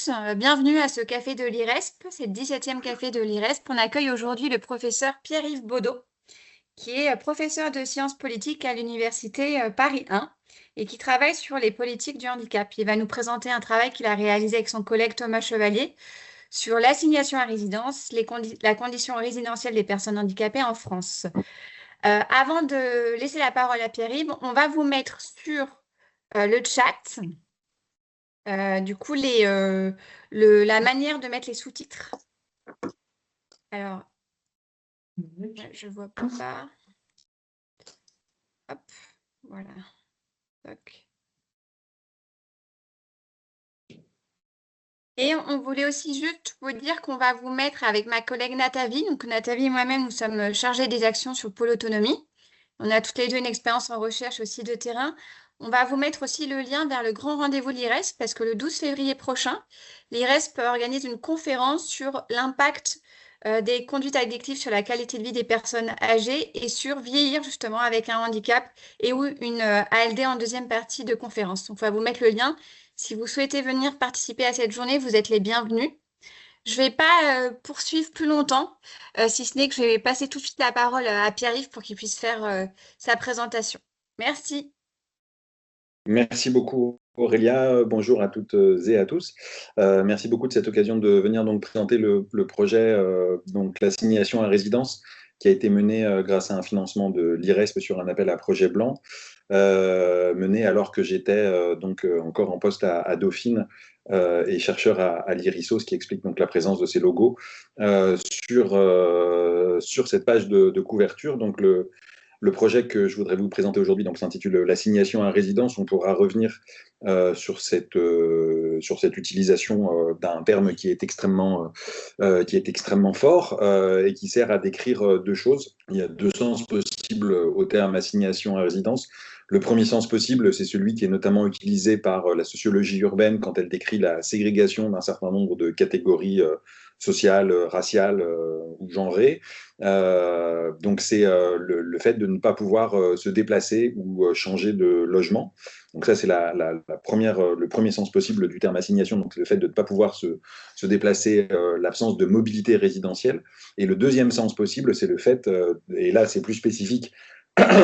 tous, bienvenue à ce café de l'IRESP, c'est le 17e café de l'IRESP. On accueille aujourd'hui le professeur Pierre-Yves Baudot, qui est professeur de sciences politiques à l'université Paris 1 et qui travaille sur les politiques du handicap. Il va nous présenter un travail qu'il a réalisé avec son collègue Thomas Chevalier sur l'assignation à résidence, la condition résidentielle des personnes handicapées en France. Avant de laisser la parole à Pierre-Yves, on va vous mettre sur le chat du coup, la manière de mettre les sous-titres. Alors, je vois pas. Hop, voilà. Toc. Et on voulait aussi juste vous dire qu'on va vous mettre avec ma collègue Nathalie. Donc, Nathalie et moi-même, nous sommes chargés des actions sur Pôle Autonomie. On a toutes les deux une expérience en recherche aussi de terrain. On va vous mettre aussi le lien vers le grand rendez-vous de l'IRESP parce que le 12 février prochain, l'IRESP organise une conférence sur l'impact des conduites addictives sur la qualité de vie des personnes âgées et sur vieillir justement avec un handicap et ou une ALD en deuxième partie de conférence. Donc, on va vous mettre le lien. Si vous souhaitez venir participer à cette journée, vous êtes les bienvenus. Je ne vais pas poursuivre plus longtemps, si ce n'est que je vais passer tout de suite la parole à Pierre-Yves pour qu'il puisse faire sa présentation. Merci. Merci beaucoup Aurélia, bonjour à toutes et à tous. Merci beaucoup de cette occasion de venir donc présenter le projet, donc l'assignation à résidence qui a été mené grâce à un financement de l'IRESP sur un appel à projet blanc, mené alors que j'étais encore en poste à Dauphine et chercheur à l'IRISO, ce qui explique donc la présence de ces logos sur cette page de couverture. Donc le projet que je voudrais vous présenter aujourd'hui s'intitule l'assignation à résidence. On pourra revenir sur cette utilisation d'un terme qui est extrêmement fort et qui sert à décrire deux choses. Il y a deux sens possibles au terme assignation à résidence. Le premier sens possible, c'est celui qui est notamment utilisé par la sociologie urbaine quand elle décrit la ségrégation d'un certain nombre de catégories sociales, raciales ou genrées. Donc c'est le fait de ne pas pouvoir se déplacer ou changer de logement. Donc ça c'est le premier sens possible du terme assignation, donc le fait de ne pas pouvoir se déplacer, l'absence de mobilité résidentielle. Et le deuxième sens possible, c'est le fait, et là c'est plus spécifique,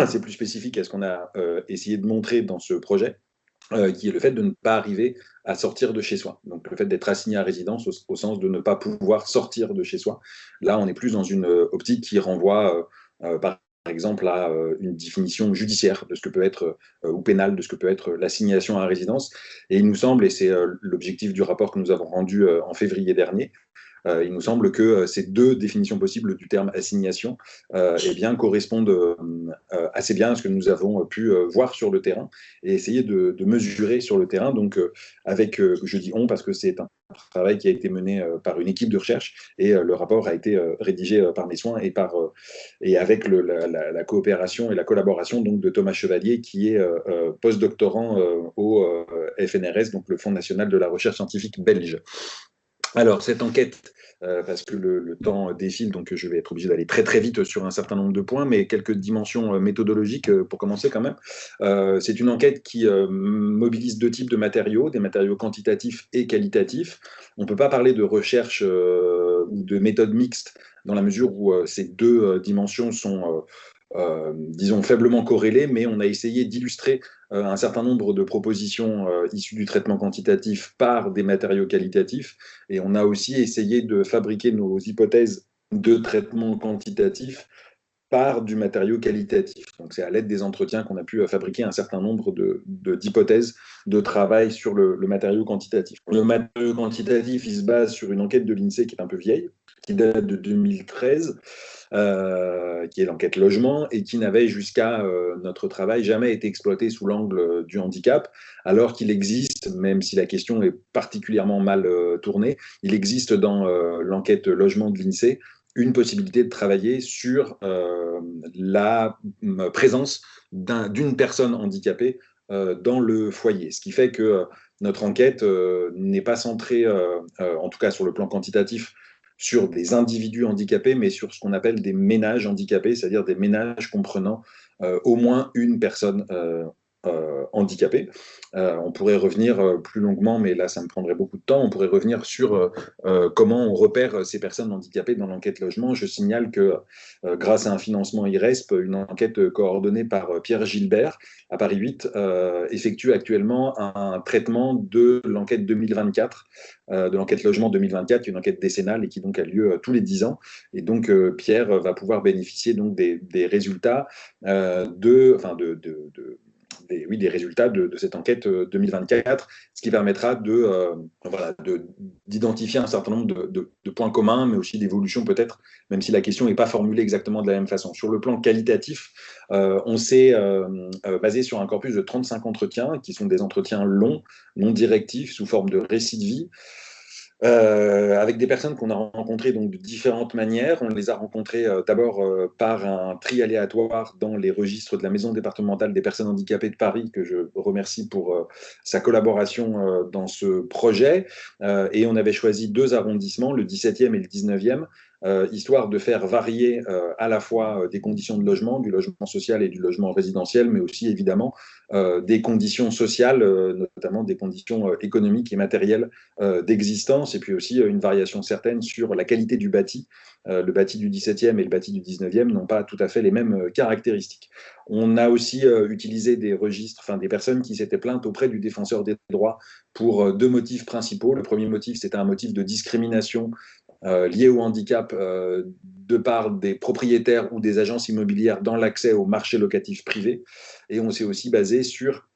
c'est plus spécifique à ce qu'on a essayé de montrer dans ce projet, qui est le fait de ne pas arriver à sortir de chez soi. Donc le fait d'être assigné à résidence au sens de ne pas pouvoir sortir de chez soi. Là, on est plus dans une optique qui renvoie, par exemple, à une définition judiciaire de ce que peut être, ou pénale, de ce que peut être l'assignation à résidence. Et il nous semble, et c'est l'objectif du rapport que nous avons rendu en février dernier, il nous semble que ces deux définitions possibles du terme assignation correspondent assez bien à ce que nous avons pu voir sur le terrain et essayer de mesurer sur le terrain. Donc, je dis on parce que c'est un travail qui a été mené par une équipe de recherche et le rapport a été rédigé par mes soins et avec la coopération et la collaboration donc, de Thomas Chevalier qui est postdoctorant au FNRS, donc le Fonds national de la recherche scientifique belge. Alors, cette enquête, parce que le temps défile, donc je vais être obligé d'aller très très vite sur un certain nombre de points, mais quelques dimensions méthodologiques pour commencer quand même. C'est une enquête qui mobilise deux types de matériaux, des matériaux quantitatifs et qualitatifs. On ne peut pas parler de recherche ou de méthode mixte dans la mesure où ces deux dimensions sont disons, faiblement corrélées, mais on a essayé d'illustrer un certain nombre de propositions issues du traitement quantitatif par des matériaux qualitatifs, et on a aussi essayé de fabriquer nos hypothèses de traitement quantitatif par du matériau qualitatif. Donc c'est à l'aide des entretiens qu'on a pu fabriquer un certain nombre d'hypothèses de travail sur le matériau quantitatif. Le matériau quantitatif, il se base sur une enquête de l'INSEE qui est un peu vieille, qui date de 2013, qui est l'enquête logement, et qui n'avait jusqu'à notre travail jamais été exploité sous l'angle du handicap, alors qu'il existe, même si la question est particulièrement mal tournée, il existe dans l'enquête logement de l'INSEE une possibilité de travailler sur la présence d'une personne handicapée dans le foyer. Ce qui fait que notre enquête n'est pas centrée, en tout cas sur le plan quantitatif, sur des individus handicapés, mais sur ce qu'on appelle des ménages handicapés, c'est-à-dire des ménages comprenant au moins une personne handicapés. On pourrait revenir plus longuement, mais là, ça me prendrait beaucoup de temps. On pourrait revenir sur comment on repère ces personnes handicapées dans l'enquête logement. Je signale que grâce à un financement IRESP, une enquête coordonnée par Pierre Gilbert à Paris 8 effectue actuellement un traitement de l'enquête 2024, de l'enquête logement 2024, une enquête décennale et qui donc a lieu tous les 10 ans. Et donc Pierre va pouvoir bénéficier donc des résultats des résultats de cette enquête 2024, ce qui permettra d'identifier un certain nombre de points communs, mais aussi d'évolutions peut-être, même si la question n'est pas formulée exactement de la même façon. Sur le plan qualitatif, on s'est basé sur un corpus de 35 entretiens, qui sont des entretiens longs, non directifs, sous forme de récits de vie, avec des personnes qu'on a rencontrées donc, de différentes manières. On les a rencontrées d'abord par un tri aléatoire dans les registres de la Maison départementale des personnes handicapées de Paris, que je remercie pour sa collaboration dans ce projet. Et on avait choisi 2 arrondissements, le 17e et le 19e, histoire de faire varier à la fois des conditions de logement, du logement social et du logement résidentiel, mais aussi évidemment des conditions sociales, notamment des conditions économiques et matérielles d'existence, et puis aussi une variation certaine sur la qualité du bâti. Le bâti du 17e et le bâti du 19e n'ont pas tout à fait les mêmes caractéristiques. On a aussi utilisé des registres, enfin des personnes qui s'étaient plaintes auprès du défenseur des droits pour 2 motifs principaux. Le premier motif, c'était un motif de discrimination lié au handicap de part des propriétaires ou des agences immobilières dans l'accès au marché locatif privé. Et on s'est aussi basé sur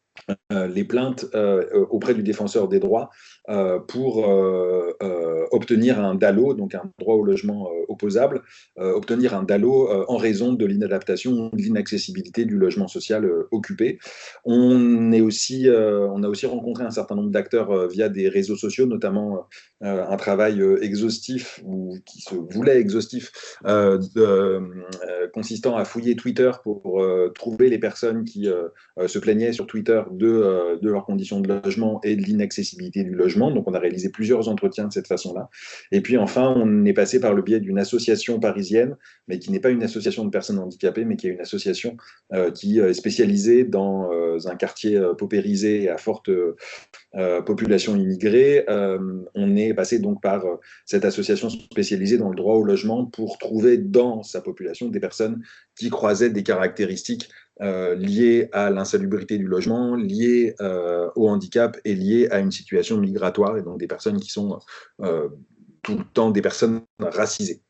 les plaintes auprès du défenseur des droits pour obtenir un DALO, donc un droit au logement opposable, obtenir un DALO en raison de l'inadaptation ou de l'inaccessibilité du logement social occupé. On a aussi rencontré un certain nombre d'acteurs via des réseaux sociaux, notamment un travail exhaustif, ou qui se voulait exhaustif, consistant à fouiller Twitter pour trouver les personnes qui se plaignaient sur Twitter de leurs conditions de logement et de l'inaccessibilité du logement. Donc, on a réalisé plusieurs entretiens de cette façon-là. Et puis, enfin, on est passé par le biais d'une association parisienne, mais qui n'est pas une association de personnes handicapées, mais qui est une association qui est spécialisée dans un quartier paupérisé et à forte population immigrée. On est passé donc par cette association spécialisée dans le droit au logement pour trouver dans sa population des personnes qui croisaient des caractéristiques liées à l'insalubrité du logement, liées au handicap et liées à une situation migratoire, et donc des personnes qui sont tout le temps des personnes racisées.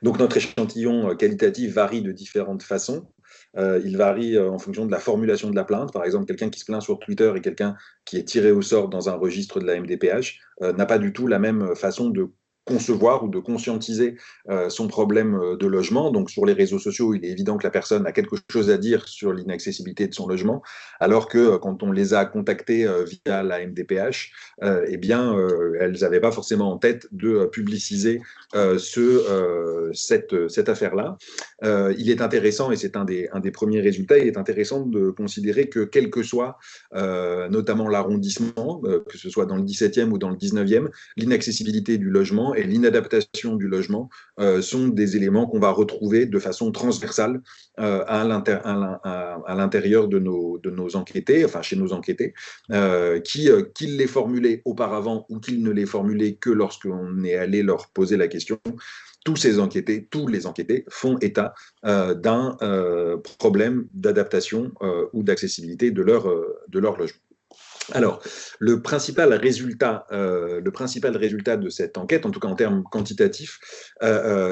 Donc notre échantillon qualitatif varie de différentes façons. Il varie en fonction de la formulation de la plainte. Par exemple, quelqu'un qui se plaint sur Twitter et quelqu'un qui est tiré au sort dans un registre de la MDPH n'a pas du tout la même façon de concevoir ou de conscientiser son problème de logement. Donc sur les réseaux sociaux, il est évident que la personne a quelque chose à dire sur l'inaccessibilité de son logement, alors que quand on les a contactés via la MDPH, eh bien, elles n'avaient pas forcément en tête de publiciser cette affaire-là. Il est intéressant, et c'est un des premiers résultats, il est intéressant de considérer que quel que soit notamment l'arrondissement, que ce soit dans le 17e ou dans le 19e, l'inaccessibilité du logement et l'inadaptation du logement sont des éléments qu'on va retrouver de façon transversale à l'intérieur de nos enquêtés, enfin chez nos enquêtés, qu'ils les formulaient auparavant ou qu'ils ne les formulaient que lorsqu'on est allé leur poser la question. Tous les enquêtés font état d'un problème d'adaptation ou d'accessibilité de leur logement. Alors, le principal résultat de cette enquête, en tout cas en termes quantitatifs,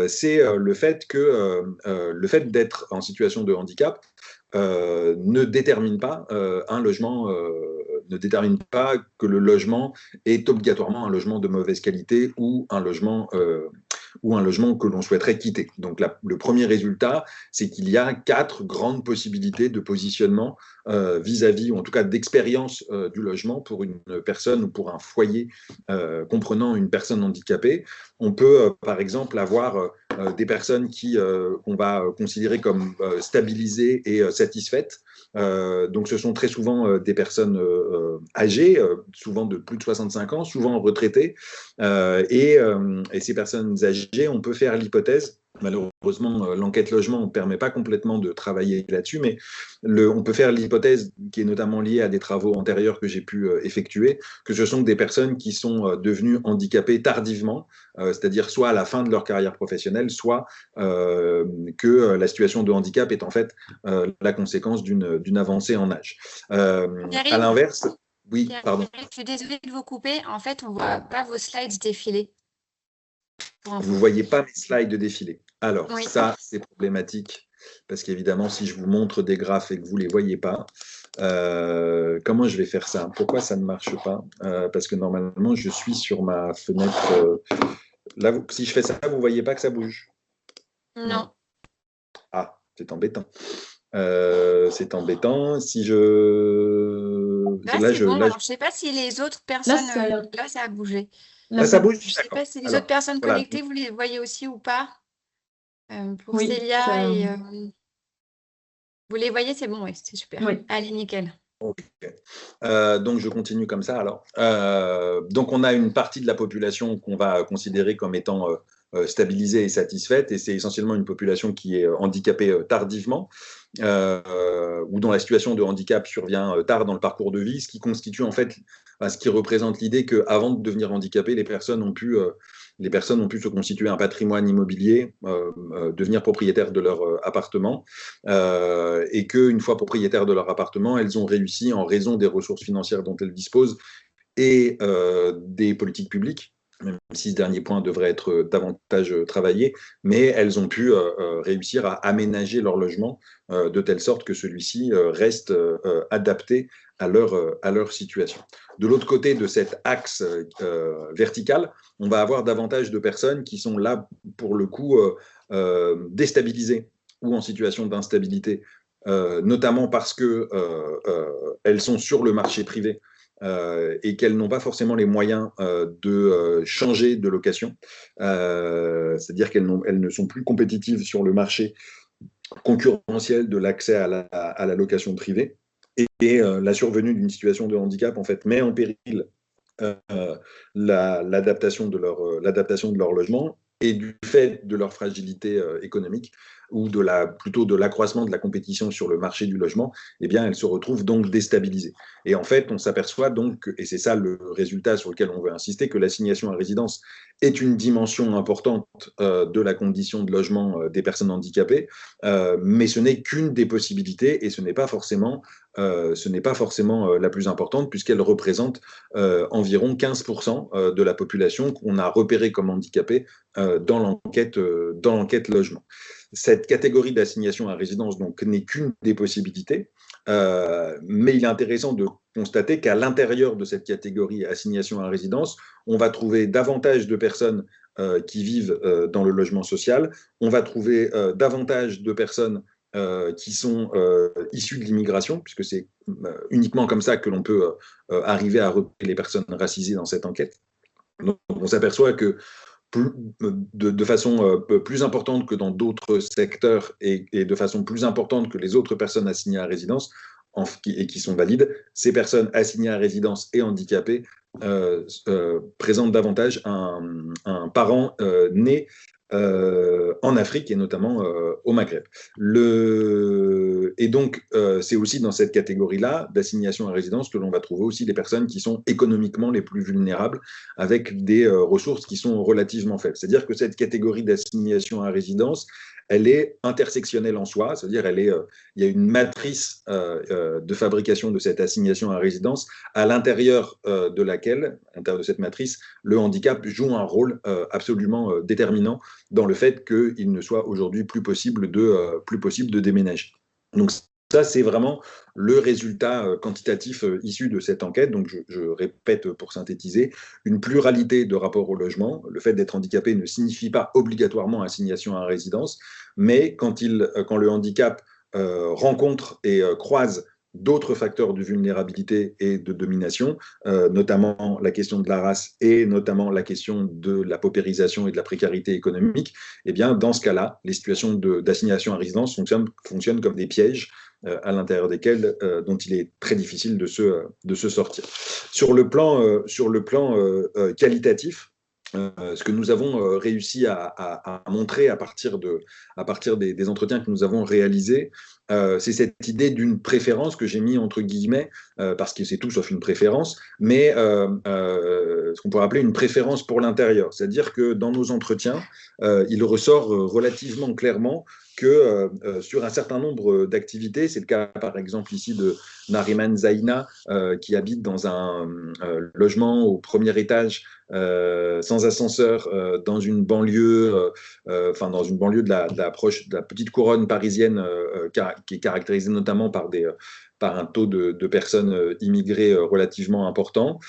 c'est le fait d'être en situation de handicap ne détermine pas ne détermine pas que le logement est obligatoirement un logement de mauvaise qualité ou un logement que l'on souhaiterait quitter. Donc le premier résultat, c'est qu'il y a 4 grandes possibilités de positionnement vis-à-vis, ou en tout cas d'expérience du logement pour une personne ou pour un foyer comprenant une personne handicapée. On peut par exemple avoir des personnes qu'on va considérer comme stabilisées et satisfaites. Donc ce sont très souvent des personnes âgées, souvent de plus de 65 ans, souvent retraitées. Et ces personnes âgées, on peut faire l'hypothèse Malheureusement, l'enquête logement ne permet pas complètement de travailler là-dessus, mais on peut faire l'hypothèse, qui est notamment liée à des travaux antérieurs que j'ai pu effectuer, que ce sont des personnes qui sont devenues handicapées tardivement, c'est-à-dire soit à la fin de leur carrière professionnelle, soit que la situation de handicap est en fait la conséquence d'une avancée en âge. À Pierre-Yves, l'inverse, oui, pardon. Je suis désolée de vous couper. En fait, on ne voit pas vos slides défiler. Vous ne voyez pas mes slides défiler. Alors, Oui. ça, c'est problématique, parce qu'évidemment, si je vous montre des graphes et que vous ne les voyez pas, comment je vais faire ça? Pourquoi ça ne marche pas? Parce que normalement, je suis sur ma fenêtre. Là, si je fais ça, vous ne voyez pas que ça bouge? Non. Ah, c'est embêtant. C'est embêtant. Si je... Là, c'est bon. Alors, je ne sais pas si les autres personnes... Là, ça a bougé. Là, ça bouge? Je ne sais pas si les autres personnes connectées, vous les voyez aussi ou pas. Pour Oui, Célia et... Vous les voyez, c'est bon, oui, c'est super. Oui. Allez, nickel. Okay. Donc, je continue comme ça. Alors, donc, on a une partie de la population qu'on va considérer comme étant stabilisée et satisfaite, et c'est essentiellement une population qui est handicapée tardivement, ou dont la situation de handicap survient tard dans le parcours de vie, ce qui constitue en fait, ce qui représente l'idée qu'avant de devenir handicapées, les personnes ont pu se constituer un patrimoine immobilier, devenir propriétaires de leur appartement, et qu'une fois propriétaires de leur appartement, elles ont réussi, en raison des ressources financières dont elles disposent et des politiques publiques, même si ce dernier point devrait être davantage travaillé, mais elles ont pu réussir à aménager leur logement de telle sorte que celui-ci reste adapté à leur situation. De l'autre côté de cet axe vertical, on va avoir davantage de personnes qui sont là, pour le coup, déstabilisées ou en situation d'instabilité, notamment parce qu'elles sont sur le marché privé, et qu'elles n'ont pas forcément les moyens de changer de location, c'est-à-dire qu'elles ne sont plus compétitives sur le marché concurrentiel de l'accès à la location privée, et la survenue d'une situation de handicap en fait met en péril l'adaptation de leur logement, et du fait de leur fragilité économique, ou plutôt de l'accroissement de la compétition sur le marché du logement, eh bien, elles se retrouvent donc déstabilisées. Et en fait, on s'aperçoit donc, et c'est ça le résultat sur lequel on veut insister, que l'assignation à résidence est une dimension importante de la condition de logement des personnes handicapées, mais ce n'est qu'une des possibilités, et ce n'est pas forcément la plus importante, puisqu'elle représente environ 15% de la population qu'on a repérée comme handicapée dans l'enquête logement. Cette catégorie d'assignation à résidence donc n'est qu'une des possibilités, mais il est intéressant de constater qu'à l'intérieur de cette catégorie assignation à résidence, on va trouver davantage de personnes qui vivent dans le logement social, on va trouver davantage de personnes qui sont issues de l'immigration, puisque c'est uniquement comme ça que l'on peut arriver à repérer les personnes racisées dans cette enquête. Donc, on s'aperçoit que de façon plus importante que dans d'autres secteurs, et de façon plus importante que les autres personnes assignées à résidence et qui sont valides, ces personnes assignées à résidence et handicapées présentent davantage un parent né en Afrique, et notamment au Maghreb. Et donc, c'est aussi dans cette catégorie-là d'assignation à résidence que l'on va trouver aussi les personnes qui sont économiquement les plus vulnérables, avec des ressources qui sont relativement faibles. C'est-à-dire que cette catégorie d'assignation à résidence, elle est intersectionnelle en soi, c'est-à-dire il y a une matrice de fabrication de cette assignation à résidence, à l'intérieur de laquelle, à l'intérieur de cette matrice, le handicap joue un rôle absolument déterminant dans le fait qu'il ne soit aujourd'hui plus possible de déménager. Donc ça, c'est vraiment le résultat quantitatif issu de cette enquête. Donc je répète pour synthétiser, une pluralité de rapports au logement. Le fait d'être handicapé ne signifie pas obligatoirement assignation à résidence, mais quand le handicap rencontre et croise d'autres facteurs de vulnérabilité et de domination, notamment la question de la race et notamment la question de la paupérisation et de la précarité économique, eh bien, dans ce cas-là, les situations d'assignation à résidence fonctionnent comme des pièges à l'intérieur desquels dont il est très difficile de se sortir. Sur le plan qualitatif, Ce que nous avons réussi à montrer à partir des entretiens que nous avons réalisés, c'est cette idée d'une préférence que j'ai mis entre guillemets, parce que c'est tout sauf une préférence, mais ce qu'on pourrait appeler une préférence pour l'intérieur. C'est-à-dire que dans nos entretiens, il ressort relativement clairement que sur un certain nombre d'activités, c'est le cas par exemple ici de Nariman Zaina, qui habite dans un logement au premier étage sans ascenseur dans une banlieue, dans une banlieue de la petite couronne parisienne qui est caractérisée notamment par un taux de personnes immigrées relativement important,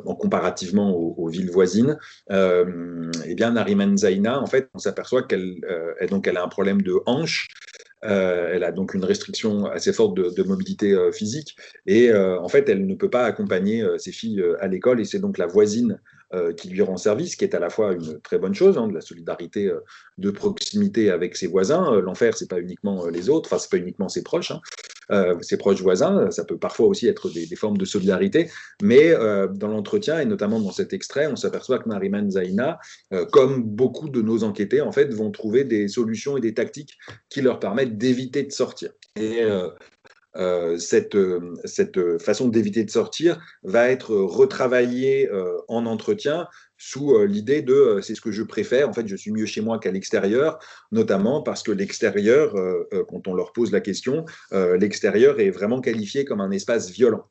comparativement aux villes voisines. Eh bien, Nariman Zaina, en fait, on s'aperçoit elle a un problème de hanche. Elle a donc une restriction assez forte de mobilité physique et en fait, elle ne peut pas accompagner ses filles à l'école et c'est donc la voisine qui lui rend service, qui est à la fois une très bonne chose, de la solidarité de proximité avec ses voisins. L'enfer, c'est pas uniquement les autres, enfin, c'est pas uniquement ses proches, ses proches voisins, ça peut parfois aussi être des formes de solidarité, mais dans l'entretien, et notamment dans cet extrait, on s'aperçoit que Nariman Zaina, comme beaucoup de nos enquêtés, en fait, vont trouver des solutions et des tactiques qui leur permettent d'éviter de sortir. Et cette façon d'éviter de sortir va être retravaillée en entretien sous l'idée de c'est ce que je préfère, en fait je suis mieux chez moi qu'à l'extérieur, notamment parce que l'extérieur, quand on leur pose la question, l'extérieur est vraiment qualifié comme un espace violent.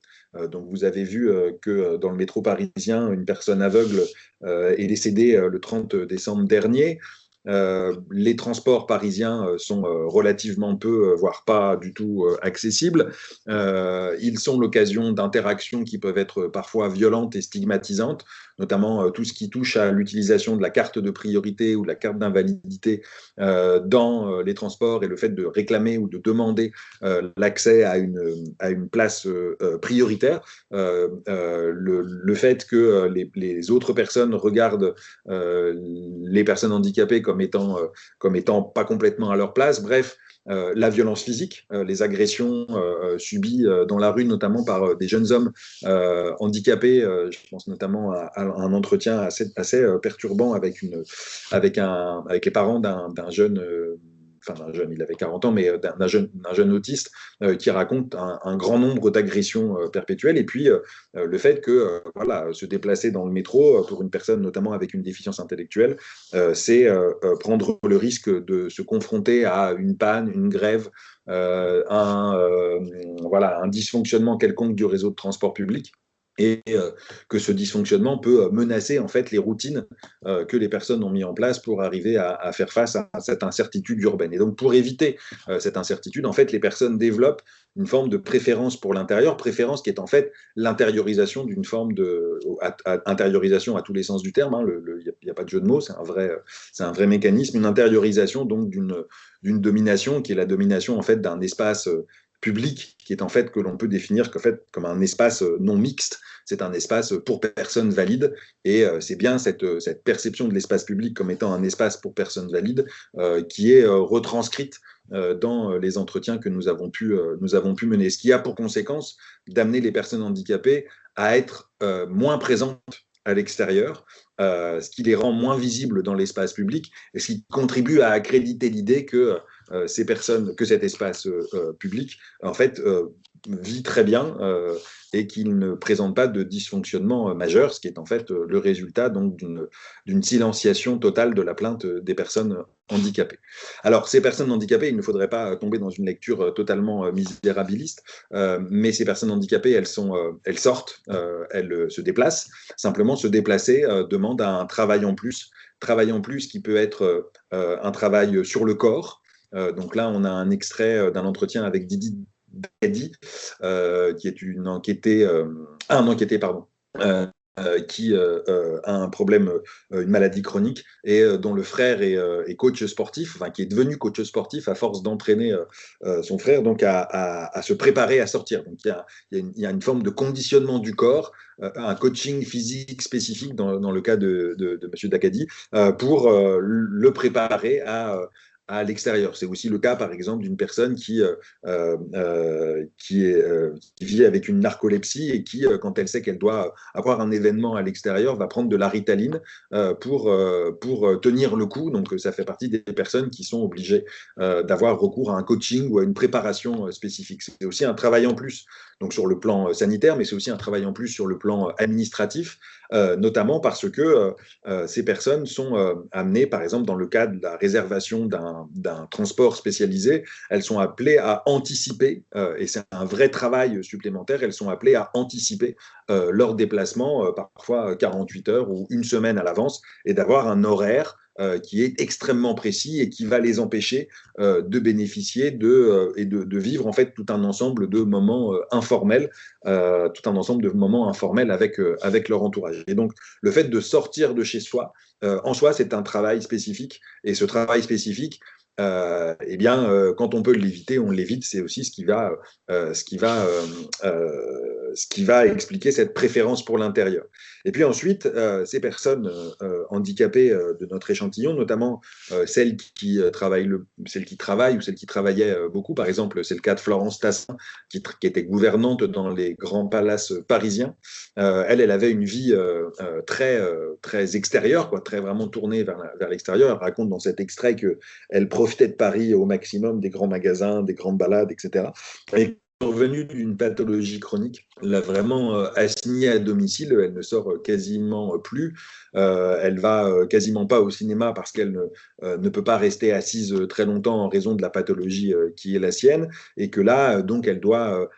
Donc vous avez vu que dans le métro parisien, une personne aveugle est décédée le 30 décembre dernier. Les transports parisiens sont relativement peu, voire pas du tout accessibles. Ils sont l'occasion d'interactions qui peuvent être parfois violentes et stigmatisantes, notamment tout ce qui touche à l'utilisation de la carte de priorité ou de la carte d'invalidité dans les transports et le fait de réclamer ou de demander l'accès à une place prioritaire. Le fait que les autres personnes regardent les personnes handicapées comme étant pas complètement à leur place. Bref, la violence physique, les agressions subies dans la rue, notamment par des jeunes hommes handicapés. Je pense notamment à un entretien assez perturbant avec les parents d'un jeune. D'un jeune, il avait 40 ans, mais d'un jeune autiste qui raconte un grand nombre d'agressions perpétuelles. Et puis, le fait que voilà, se déplacer dans le métro pour une personne, notamment avec une déficience intellectuelle, c'est prendre le risque de se confronter à une panne, une grève, un dysfonctionnement quelconque du réseau de transport public et que ce dysfonctionnement peut menacer en fait les routines que les personnes ont mis en place pour arriver à faire face à cette incertitude urbaine. Et donc pour éviter cette incertitude, en fait, les personnes développent une forme de préférence pour l'intérieur, préférence qui est en fait l'intériorisation d'une forme intériorisation à tous les sens du terme. Il n'y a pas de jeu de mots, c'est un vrai mécanisme, une intériorisation donc d'une domination qui est la domination en fait d'un espace public qui est en fait que l'on peut définir comme un espace non mixte. C'est un espace pour personnes valides et c'est bien cette perception de l'espace public comme étant un espace pour personnes valides qui est retranscrite dans les entretiens que nous avons pu mener. Ce qui a pour conséquence d'amener les personnes handicapées à être moins présentes à l'extérieur, ce qui les rend moins visibles dans l'espace public et ce qui contribue à accréditer l'idée que cet espace public, en fait, vit très bien et qu'il ne présente pas de dysfonctionnement majeur, ce qui est en fait le résultat donc d'une silenciation totale de la plainte des personnes handicapées. Alors, ces personnes handicapées, il ne faudrait pas tomber dans une lecture totalement misérabiliste, mais ces personnes handicapées, elles sortent, elles se déplacent. Simplement, se déplacer demande un travail en plus qui peut être un travail sur le corps. Donc là, on a un extrait d'un entretien avec Didi Dadi, qui est un enquêté, pardon, qui a un problème, une maladie chronique, et dont le frère est coach sportif, enfin qui est devenu coach sportif à force d'entraîner son frère donc à se préparer à sortir. Donc il y a une forme de conditionnement du corps, un coaching physique spécifique dans le cas de M. Dakadi, pour le préparer à l'extérieur. C'est aussi le cas, par exemple, d'une personne qui vit avec une narcolepsie et qui, quand elle sait qu'elle doit avoir un événement à l'extérieur, va prendre de la Ritaline pour tenir le coup. Donc, ça fait partie des personnes qui sont obligées d'avoir recours à un coaching ou à une préparation spécifique. C'est aussi un travail en plus, donc sur le plan sanitaire, mais c'est aussi un travail en plus sur le plan administratif, notamment parce que ces personnes sont amenées, par exemple, dans le cadre de la réservation d'un transport spécialisé, elles sont appelées à anticiper, et c'est un vrai travail supplémentaire, elles sont appelées à anticiper leur déplacement, parfois 48 heures ou une semaine à l'avance, et d'avoir un horaire qui est extrêmement précis et qui va les empêcher de bénéficier et de vivre en fait tout un ensemble de moments informels, avec leur entourage. Et donc, le fait de sortir de chez soi, en soi, c'est un travail spécifique. Et ce travail spécifique, eh bien, quand on peut l'éviter, on l'évite. C'est aussi ce qui va expliquer cette préférence pour l'intérieur. Et puis ensuite, ces personnes handicapées de notre échantillon, notamment celles qui travaillent ou celles qui travaillaient beaucoup, par exemple, c'est le cas de Florence Tassin, qui était gouvernante dans les grands palaces parisiens. Elle avait une vie très extérieure, quoi, très vraiment tournée vers l'extérieur. Elle raconte dans cet extrait qu'elle profitait de Paris au maximum, des grands magasins, des grandes balades, etc. Et revenue d'une pathologie chronique, l'a vraiment assignée à domicile, elle ne sort quasiment plus, elle va quasiment pas au cinéma parce qu'elle ne peut pas rester assise très longtemps en raison de la pathologie qui est la sienne, et que là, donc, elle doit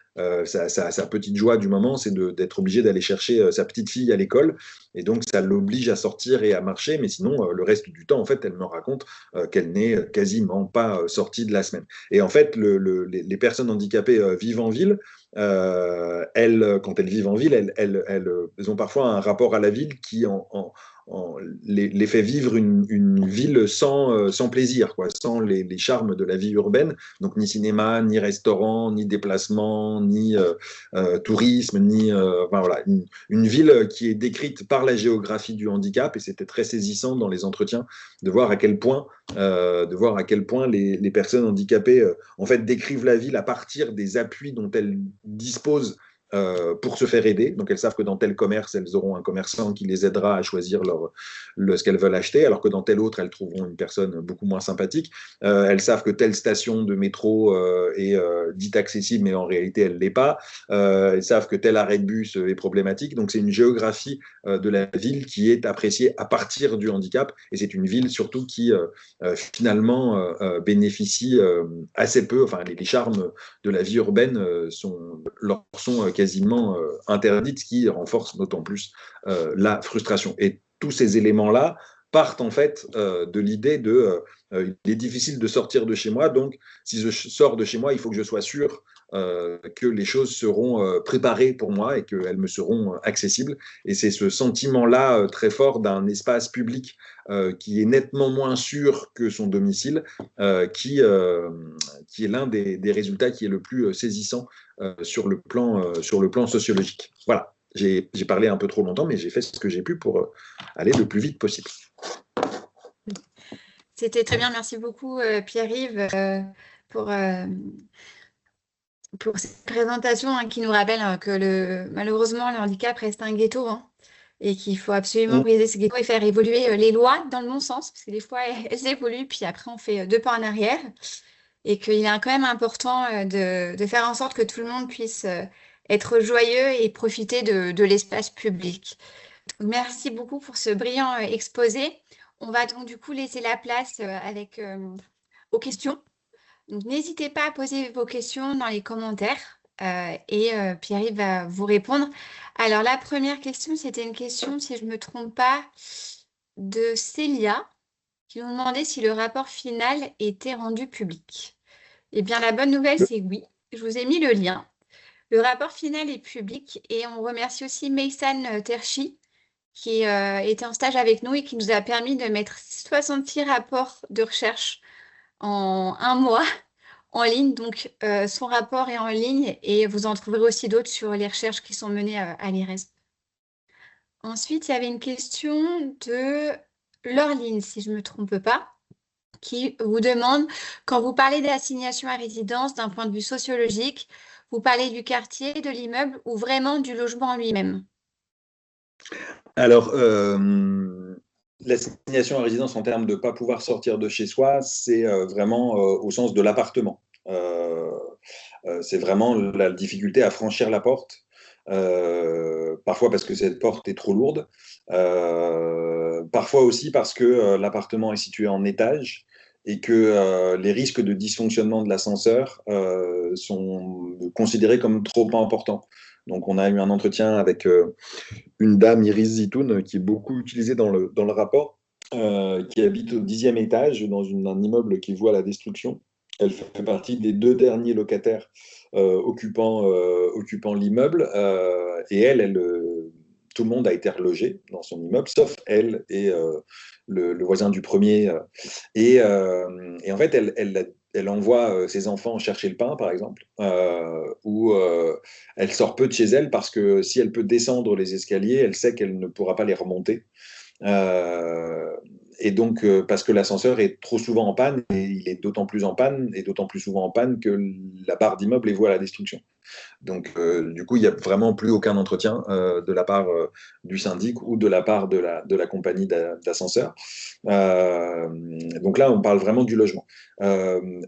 sa petite joie du moment, c'est d'être obligée d'aller chercher sa petite fille à l'école. Et donc, ça l'oblige à sortir et à marcher. Mais sinon, le reste du temps, en fait, elle me raconte qu'elle n'est quasiment pas sortie de la semaine. Et en fait, les personnes handicapées vivent en ville. Quand elles vivent en ville, elles ont parfois un rapport à la ville qui les fait vivre une ville sans plaisir, quoi, sans les charmes de la vie urbaine. Donc ni cinéma, ni restaurant, ni déplacement, ni tourisme, enfin, voilà, une ville qui est décrite par la géographie du handicap. Et c'était très saisissant dans les entretiens de voir à quel point les personnes handicapées en fait décrivent la ville à partir des appuis dont elles disposent pour se faire aider. Donc, elles savent que dans tel commerce, elles auront un commerçant qui les aidera à choisir ce qu'elles veulent acheter, alors que dans tel autre, elles trouveront une personne beaucoup moins sympathique. Elles savent que telle station de métro est dite accessible, mais en réalité, elle ne l'est pas. Elles savent que tel arrêt de bus est problématique. Donc, c'est une géographie de la ville qui est appréciée à partir du handicap. Et c'est une ville surtout qui, finalement, bénéficie assez peu, enfin, les charmes de la vie urbaine leur sont quasiment interdites, ce qui renforce d'autant plus la frustration. Et tous ces éléments-là partent en fait de l'idée il est difficile de sortir de chez moi, donc si je sors de chez moi, il faut que je sois sûr que les choses seront préparées pour moi et qu'elles me seront accessibles. Et c'est ce sentiment-là très fort d'un espace public qui est nettement moins sûr que son domicile, qui est l'un des résultats qui est le plus saisissant sur le plan sociologique. Voilà, j'ai parlé un peu trop longtemps, mais j'ai fait ce que j'ai pu pour aller le plus vite possible. C'était très bien, merci beaucoup Pierre-Yves pour cette présentation qui nous rappelle que malheureusement le handicap reste un ghetto, et qu'il faut absolument briser ce ghetto et faire évoluer les lois dans le bon sens, parce que des fois elles évoluent, puis après on fait deux pas en arrière, et qu'il est quand même important de faire en sorte que tout le monde puisse être joyeux et profiter de l'espace public. Merci beaucoup pour ce brillant exposé. On va donc du coup laisser la place aux questions. Donc n'hésitez pas à poser vos questions dans les commentaires et Pierre-Yves va vous répondre. Alors la première question, c'était une question, si je ne me trompe pas, de Célia, qui nous demandait si le rapport final était rendu public. Eh bien, la bonne nouvelle, c'est oui. Je vous ai mis le lien. Le rapport final est public et on remercie aussi Meysan Terchi qui était en stage avec nous et qui nous a permis de mettre 66 rapports de recherche en un mois en ligne. Donc, son rapport est en ligne et vous en trouverez aussi d'autres sur les recherches qui sont menées à l'IRESP. Ensuite, il y avait une question de Laureline, si je ne me trompe pas. qui vous demande, quand vous parlez d'assignation à résidence d'un point de vue sociologique, vous parlez du quartier, de l'immeuble ou vraiment du logement en lui-même? Alors, l'assignation à résidence en termes de ne pas pouvoir sortir de chez soi, c'est vraiment au sens de l'appartement. C'est vraiment la difficulté à franchir la porte, parfois parce que cette porte est trop lourde, parfois aussi parce que l'appartement est situé en étage et que les risques de dysfonctionnement de l'ascenseur sont considérés comme trop importants. Donc, on a eu un entretien avec une dame, Iris Zitoun, qui est beaucoup utilisée dans le rapport, qui habite au 10e étage dans un immeuble qui voit la destruction. Elle fait partie des 2 derniers locataires occupant l'immeuble. Et tout le monde a été relogé dans son immeuble, sauf elle et le voisin du premier. Et en fait, elle envoie ses enfants chercher le pain, par exemple, ou elle sort peu de chez elle parce que si elle peut descendre les escaliers, elle sait qu'elle ne pourra pas les remonter. Euh, et donc, parce que l'ascenseur est trop souvent en panne, et il est d'autant plus en panne, et d'autant plus souvent en panne que la barre d'immeuble est vouée à la destruction. Donc, du coup, il n'y a vraiment plus aucun entretien de la part du syndic ou de la part de la compagnie d'ascenseur. Donc là, on parle vraiment du logement.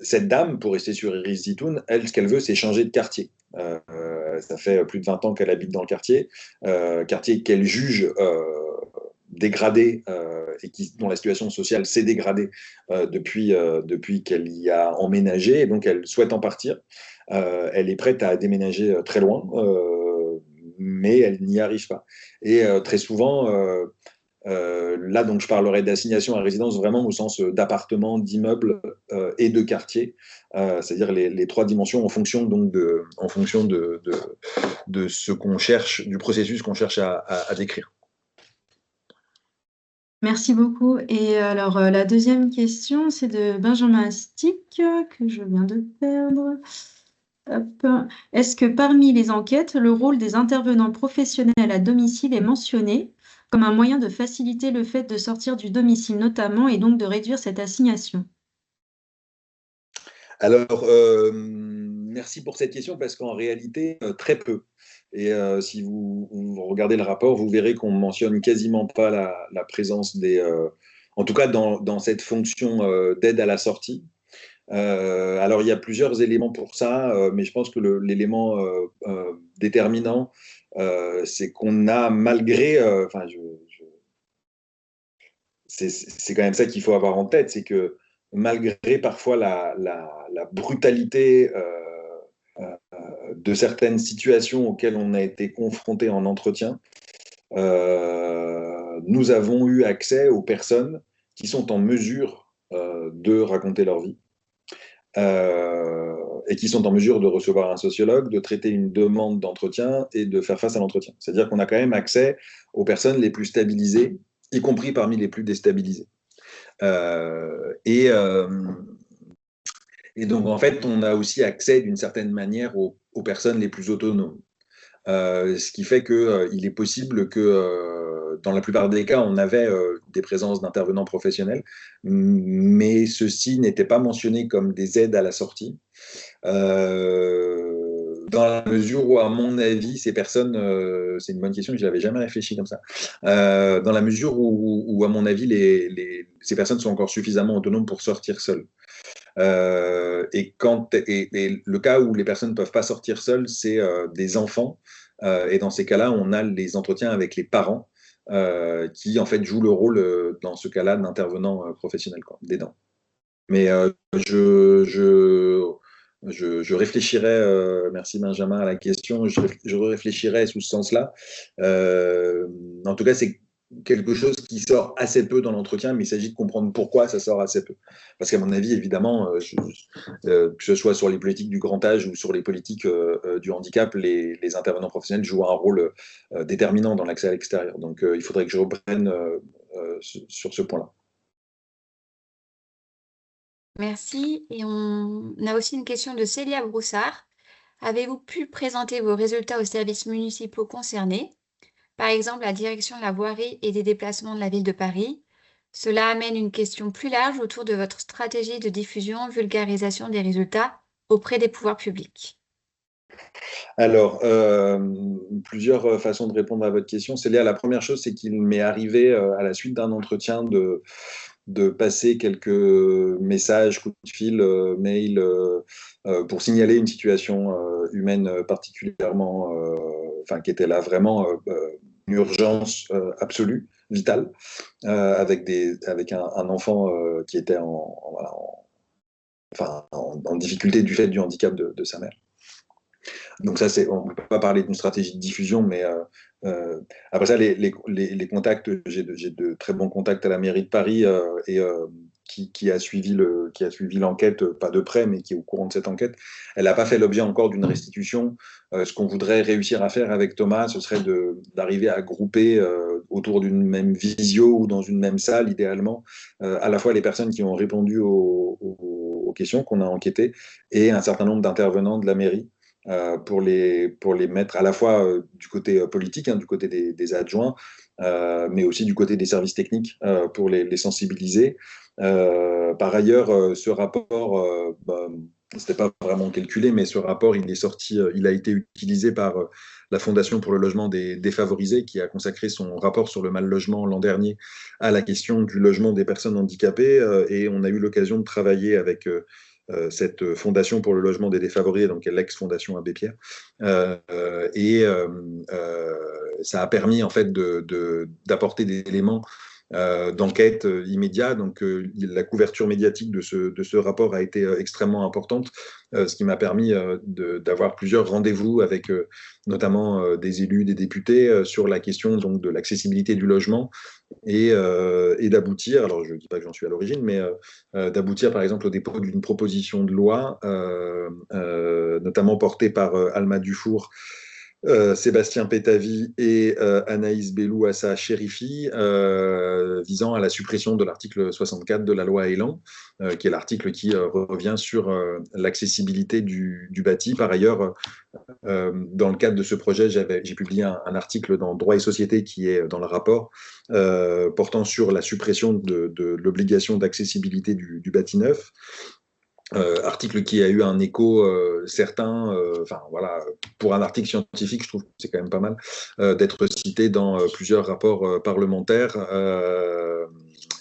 Cette dame, pour rester sur Iris Zitoun, elle, ce qu'elle veut, c'est changer de quartier. Ça fait plus de 20 ans qu'elle habite dans le quartier qu'elle juge dégradé et dont la situation sociale s'est dégradée depuis qu'elle y a emménagé. Et donc, elle souhaite en partir. Elle est prête à déménager très loin, mais elle n'y arrive pas. Et très souvent, là, donc, je parlerai d'assignation à résidence vraiment au sens d'appartement, d'immeuble et de quartier, c'est-à-dire les 3 dimensions en fonction de ce qu'on cherche, du processus qu'on cherche à décrire. Merci beaucoup. Et alors, la deuxième question, c'est de Benjamin Astic, que je viens de perdre. Hop. Est-ce que parmi les enquêtes, le rôle des intervenants professionnels à domicile est mentionné comme un moyen de faciliter le fait de sortir du domicile notamment et donc de réduire cette assignation? Alors, merci pour cette question parce qu'en réalité, très peu. Et si vous regardez le rapport, vous verrez qu'on mentionne quasiment pas la présence en tout cas dans cette fonction d'aide à la sortie. Alors, il y a plusieurs éléments pour ça, mais je pense que l'élément déterminant, c'est qu'on a malgré, c'est quand même ça qu'il faut avoir en tête, c'est que malgré parfois la brutalité de certaines situations auxquelles on a été confronté en entretien, nous avons eu accès aux personnes qui sont en mesure de raconter leur vie et qui sont en mesure de recevoir un sociologue, de traiter une demande d'entretien et de faire face à l'entretien. C'est-à-dire qu'on a quand même accès aux personnes les plus stabilisées, y compris parmi les plus déstabilisées. Et donc, en fait, on a aussi accès d'une certaine manière aux personnes les plus autonomes. Ce qui fait qu'il est possible que, dans la plupart des cas, on avait des présences d'intervenants professionnels, mais ceux-ci n'étaient pas mentionnés comme des aides à la sortie. Dans la mesure où, à mon avis, ces personnes, c'est une bonne question, je n'avais jamais réfléchi comme ça, dans la mesure où à mon avis, ces personnes sont encore suffisamment autonomes pour sortir seules. Et le cas où les personnes ne peuvent pas sortir seules, c'est des enfants. Et dans ces cas-là, on a les entretiens avec les parents qui, en fait, jouent le rôle, dans ce cas-là, d'intervenants professionnels, d'aidants. Mais je réfléchirais, merci Benjamin à la question, je réfléchirais sous ce sens-là. En tout cas, c'est quelque chose qui sort assez peu dans l'entretien, mais il s'agit de comprendre pourquoi ça sort assez peu. Parce qu'à mon avis, évidemment, que ce soit sur les politiques du grand âge ou sur les politiques du handicap, les intervenants professionnels jouent un rôle déterminant dans l'accès à l'extérieur. Donc, il faudrait que je reprenne sur ce point-là. Merci. Et on a aussi une question de Célia Broussard. Avez-vous pu présenter vos résultats aux services municipaux concernés, par exemple la direction de la voirie et des déplacements de la ville de Paris, Cela amène une question plus large autour de votre stratégie de diffusion, vulgarisation des résultats auprès des pouvoirs publics. Alors, plusieurs façons de répondre à votre question. C'est lié à la première chose, c'est qu'il m'est arrivé à la suite d'un entretien de passer quelques messages, coups de fil, mails, pour signaler une situation humaine particulièrement, enfin qui était là vraiment une urgence absolue, vitale, avec un enfant qui était en difficulté du fait du handicap de sa mère. Donc ça, on ne peut pas parler d'une stratégie de diffusion, mais après ça, les contacts, j'ai de très bons contacts à la mairie de Paris qui a suivi l'enquête, pas de près, mais qui est au courant de cette enquête. Elle n'a pas fait l'objet encore d'une restitution. Ce qu'on voudrait réussir à faire avec Thomas, ce serait d'arriver à grouper autour d'une même visio ou dans une même salle, idéalement, à la fois les personnes qui ont répondu aux questions qu'on a enquêtées et un certain nombre d'intervenants de la mairie. Pour les mettre à la fois du côté politique, du côté des adjoints, mais aussi du côté des services techniques pour les sensibiliser. Par ailleurs, ce rapport, c'était pas vraiment calculé, mais ce rapport, il est sorti, il a été utilisé par la Fondation pour le logement des défavorisés, qui a consacré son rapport sur le mal logement l'an dernier à la question du logement des personnes handicapées, et on a eu l'occasion de travailler avec cette fondation pour le logement des défavorisés, donc l'ex-fondation Abbé Pierre, ça a permis en fait d'apporter des éléments d'enquête immédiat. Donc la couverture médiatique de ce rapport a été extrêmement importante, ce qui m'a permis d'avoir plusieurs rendez-vous avec notamment des élus, des députés sur la question donc, de l'accessibilité du logement et d'aboutir, alors je ne dis pas que j'en suis à l'origine, mais d'aboutir par exemple au dépôt d'une proposition de loi, notamment portée par Alma Dufour, Sébastien Pétavy et Anaïs Bellouassa Chérifi, visant à la suppression de l'article 64 de la loi Elan, qui est l'article qui revient sur l'accessibilité du bâti. Par ailleurs, dans le cadre de ce projet, j'ai publié un article dans Droit et Société qui est dans le rapport, portant sur la suppression de l'obligation d'accessibilité du bâti neuf. Article qui a eu un écho certain, voilà, pour un article scientifique, je trouve que c'est quand même pas mal d'être cité dans plusieurs rapports parlementaires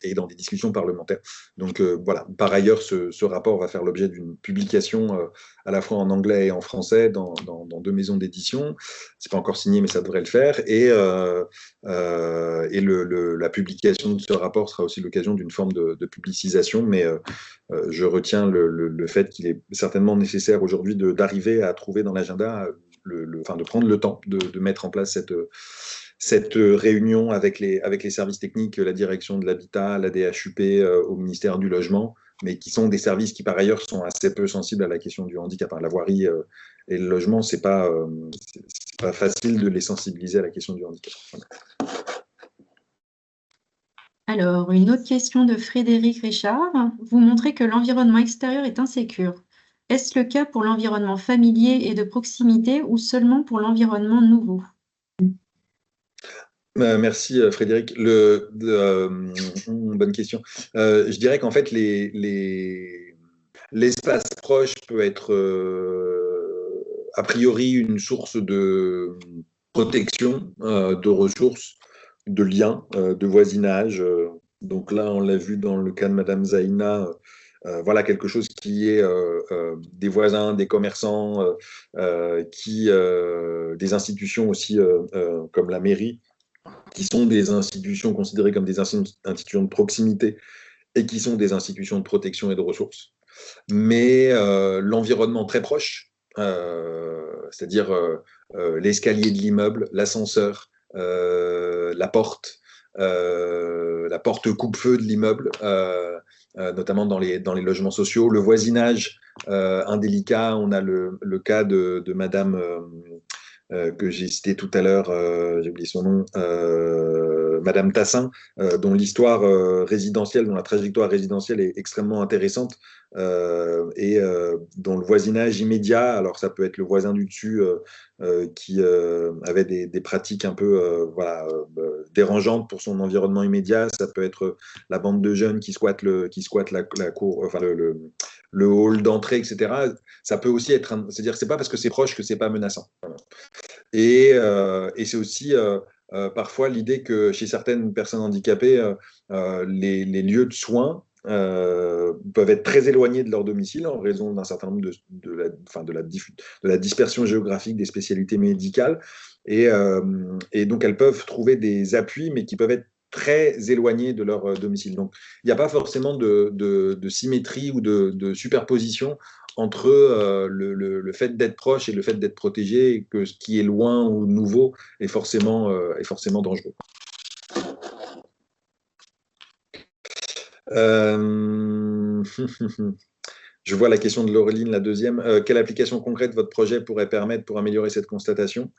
et dans des discussions parlementaires. Donc voilà, par ailleurs, ce rapport va faire l'objet d'une publication à la fois en anglais et en français dans 2 maisons d'édition. C'est pas encore signé, mais ça devrait le faire. Et la publication de ce rapport sera aussi l'occasion d'une forme de publicisation, mais je retiens le fait qu'il est certainement nécessaire aujourd'hui d'arriver à trouver dans l'agenda, de prendre le temps de mettre en place cette réunion avec les services techniques, la direction de l'habitat, la DHUP, au ministère du Logement, mais qui sont des services qui par ailleurs sont assez peu sensibles à la question du handicap. La voirie et le logement, c'est pas facile de les sensibiliser à la question du handicap. Voilà. Alors, une autre question de Frédéric Richard. Vous montrez que l'environnement extérieur est insécure. Est-ce le cas pour l'environnement familier et de proximité ou seulement pour l'environnement nouveau? Merci Frédéric. Bonne question. Je dirais qu'en fait, l'espace proche peut être a priori une source de protection, de ressources, de liens, de voisinage. Donc là, on l'a vu dans le cas de Madame Zaina. Voilà quelque chose qui est des voisins, des commerçants, des institutions aussi comme la mairie, qui sont des institutions considérées comme des institutions de proximité et qui sont des institutions de protection et de ressources. Mais l'environnement très proche, c'est-à-dire l'escalier de l'immeuble, l'ascenseur, la porte coupe-feu de l'immeuble, notamment dans les logements sociaux, le voisinage indélicat. On a le cas de Madame que j'ai cité tout à l'heure, j'ai oublié son nom, Madame Tassin, dont l'histoire résidentielle, dont la trajectoire résidentielle est extrêmement intéressante et dont le voisinage immédiat, alors ça peut être le voisin du dessus qui avait des pratiques un peu dérangeantes pour son environnement immédiat, ça peut être la bande de jeunes qui squattent la cour, enfin le hall d'entrée, etc. Ça peut aussi être, c'est-à-dire c'est pas parce que c'est proche que c'est pas menaçant. Et c'est aussi parfois l'idée que chez certaines personnes handicapées, les lieux de soins peuvent être très éloignés de leur domicile en raison d'un certain nombre de la dispersion géographique des spécialités médicales. Et donc, elles peuvent trouver des appuis, mais qui peuvent être très éloignés de leur domicile. Donc, il n'y a pas forcément de symétrie ou de superposition entre le fait d'être proche et le fait d'être protégé, et que ce qui est loin ou nouveau est forcément dangereux. Je vois la question de Laureline, la deuxième. Quelle application concrète votre projet pourrait permettre pour améliorer cette constatation?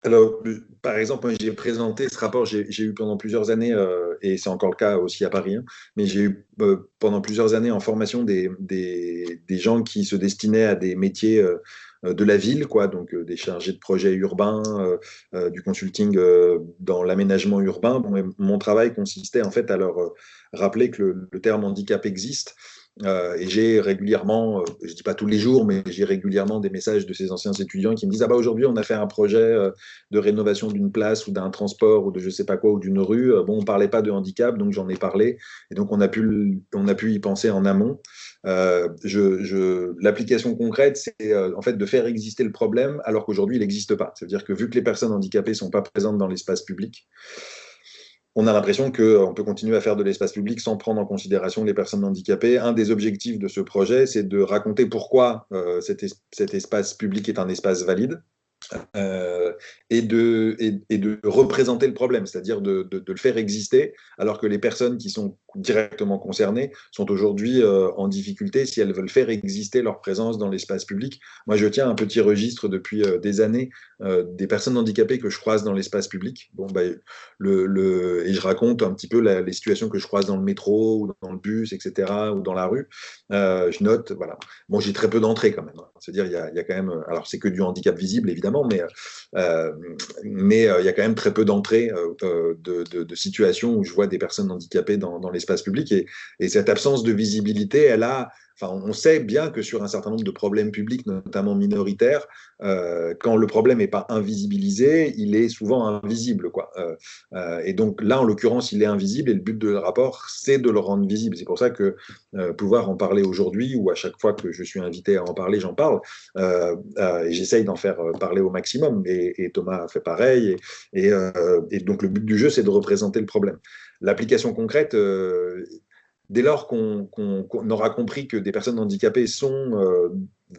Alors, par exemple, j'ai présenté ce rapport, j'ai eu pendant plusieurs années, et c'est encore le cas aussi à Paris, hein, mais j'ai eu pendant plusieurs années en formation des gens qui se destinaient à des métiers de la ville, quoi, donc des chargés de projets urbains, du consulting dans l'aménagement urbain. Bon, et mon travail consistait en fait à leur rappeler que le terme handicap existe. Et j'ai régulièrement, je ne dis pas tous les jours, mais j'ai régulièrement des messages de ces anciens étudiants qui me disent « Ah bah aujourd'hui, on a fait un projet de rénovation d'une place ou d'un transport ou de je ne sais pas quoi ou d'une rue. Bon, on ne parlait pas de handicap, donc j'en ai parlé. Et donc, on a pu y penser en amont. L'application concrète, c'est en fait de faire exister le problème alors qu'aujourd'hui, il n'existe pas. C'est-à-dire que vu que les personnes handicapées ne sont pas présentes dans l'espace public, on a l'impression qu'on peut continuer à faire de l'espace public sans prendre en considération les personnes handicapées. Un des objectifs de ce projet, c'est de raconter pourquoi cet espace public est un espace valide. Et de représenter le problème, c'est-à-dire de le faire exister, alors que les personnes qui sont directement concernées sont aujourd'hui en difficulté si elles veulent faire exister leur présence dans l'espace public. Moi, je tiens un petit registre depuis des années des personnes handicapées que je croise dans l'espace public. Bon, et je raconte un petit peu les situations que je croise dans le métro, ou dans le bus, etc., ou dans la rue. Je note, voilà. Bon, j'ai très peu d'entrées quand même. C'est-à-dire, il y a quand même... Alors, c'est que du handicap visible, évidemment, mais il y a quand même très peu d'entrées de situations où je vois des personnes handicapées dans l'espace public. Et cette absence de visibilité, on sait bien que sur un certain nombre de problèmes publics, notamment minoritaires, quand le problème n'est pas invisibilisé, il est souvent invisible, quoi. Et donc là, en l'occurrence, il est invisible et le but de le rapport, c'est de le rendre visible. C'est pour ça que pouvoir en parler aujourd'hui, ou à chaque fois que je suis invité à en parler, j'en parle, et j'essaye d'en faire parler au maximum. Et Thomas a fait pareil. Et donc le but du jeu, c'est de représenter le problème. L'application concrète... dès lors qu'on aura compris que des personnes handicapées sont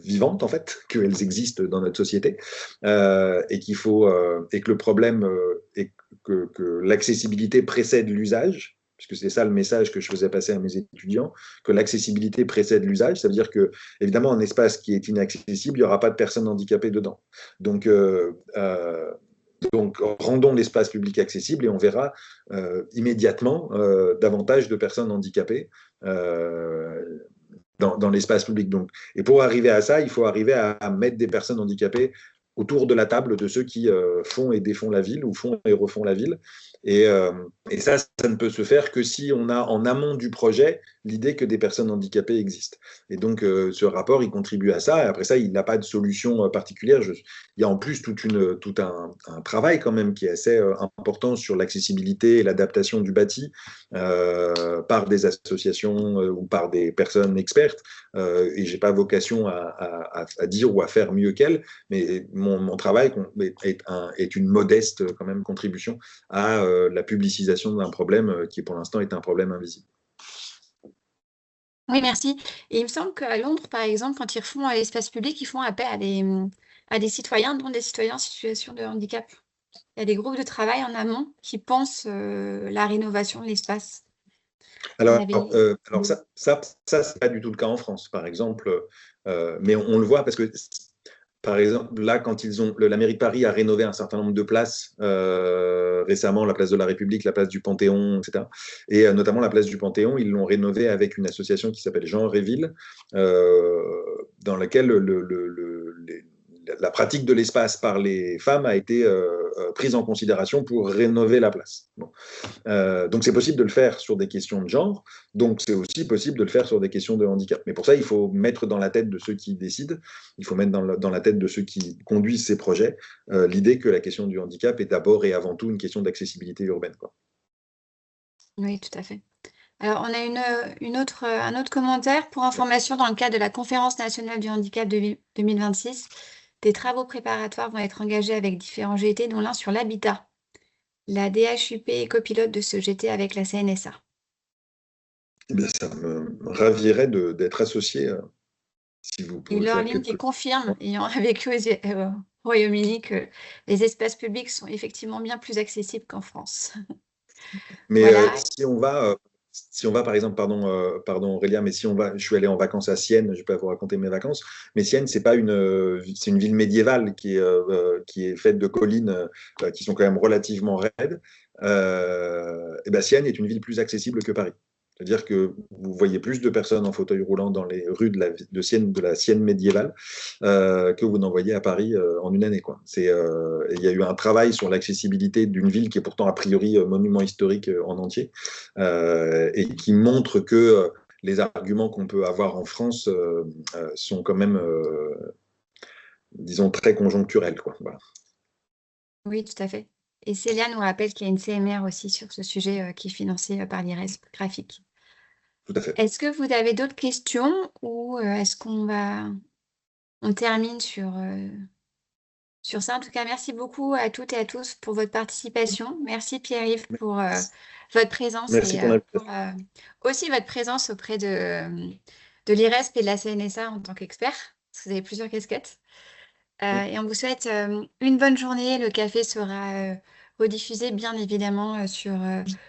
vivantes, en fait, qu'elles existent dans notre société, et que le problème est que l'accessibilité précède l'usage, puisque c'est ça le message que je faisais passer à mes étudiants, que l'accessibilité précède l'usage. Ça veut dire que, évidemment, un espace qui est inaccessible, il n'y aura pas de personnes handicapées dedans. Donc, rendons l'espace public accessible et on verra immédiatement davantage de personnes handicapées dans l'espace public. Donc, et pour arriver à ça, il faut arriver à mettre des personnes handicapées autour de la table de ceux qui font et défont la ville ou font et refont la ville. Et ça ne peut se faire que si on a en amont du projet l'idée que des personnes handicapées existent. Et donc, ce rapport, il contribue à ça. Et après ça, il n'a pas de solution particulière. Il y a en plus tout un travail quand même qui est assez important sur l'accessibilité et l'adaptation du bâti par des associations ou par des personnes expertes. Et je n'ai pas vocation à dire ou à faire mieux qu'elles, mais mon travail est une modeste quand même contribution à la publicisation d'un problème qui pour l'instant est un problème invisible. Oui, merci. Et il me semble qu'à Londres, par exemple, quand ils refont l'espace public, ils font appel à des citoyens, dont des citoyens en situation de handicap. Il y a des groupes de travail en amont qui pensent la rénovation de l'espace. Alors ça c'est pas du tout le cas en France, par exemple, mais on le voit parce que par exemple, là, quand la mairie de Paris a rénové un certain nombre de places récemment, la place de la République, la place du Panthéon, etc. Et notamment la place du Panthéon, ils l'ont rénové avec une association qui s'appelle Jean Réville, dans laquelle la pratique de l'espace par les femmes a été prise en considération pour rénover la place. Bon. Donc c'est possible de le faire sur des questions de genre, donc c'est aussi possible de le faire sur des questions de handicap. Mais pour ça, il faut mettre dans la tête de ceux qui décident, il faut mettre dans la tête de ceux qui conduisent ces projets l'idée que la question du handicap est d'abord et avant tout une question d'accessibilité urbaine, quoi. Oui, tout à fait. Alors, on a un autre commentaire. Pour information, dans le cadre de la Conférence nationale du handicap de 2026, des travaux préparatoires vont être engagés avec différents GT, dont l'un sur l'habitat. La DHUP est copilote de ce GT avec la CNSA. Eh bien, ça me ravirait d'être associé, si vous Et pouvez faire Laureline qui quelque confirme, ayant vécu au Royaume-Uni, que les espaces publics sont effectivement bien plus accessibles qu'en France. Mais Voilà. si on va par exemple, pardon Aurélien, mais je suis allé en vacances à Sienne, je ne vais pas vous raconter mes vacances, mais Sienne, c'est une ville médiévale qui est faite de collines qui sont quand même relativement raides. Et ben Sienne est une ville plus accessible que Paris. C'est-à-dire que vous voyez plus de personnes en fauteuil roulant dans les rues de la Sienne médiévale que vous n'en voyez à Paris en une année, quoi. Il y a eu un travail sur l'accessibilité d'une ville qui est pourtant a priori monument historique en entier et qui montre que les arguments qu'on peut avoir en France sont quand même, disons, très conjoncturels, quoi. Voilà. Oui, tout à fait. Et Célia nous rappelle qu'il y a une CMR aussi sur ce sujet qui est financée par l'IRESP graphique. Tout à fait. Est-ce que vous avez d'autres questions ou est-ce on termine sur ça? En tout cas, merci beaucoup à toutes et à tous pour votre participation. Merci Pierre-Yves pour votre présence Merci et pour l'invitation. aussi votre présence auprès de l'IRESP et de la CNSA en tant qu'expert, parce que vous avez plusieurs casquettes. Et on vous souhaite une bonne journée. Le café sera rediffusé bien évidemment sur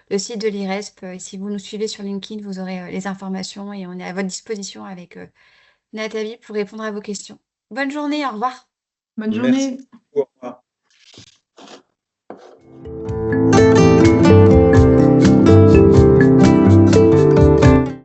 le site de l'IRESP. Et si vous nous suivez sur LinkedIn, vous aurez les informations et on est à votre disposition avec Nathalie pour répondre à vos questions. Bonne journée, au revoir. Bonne journée. Merci. Au revoir.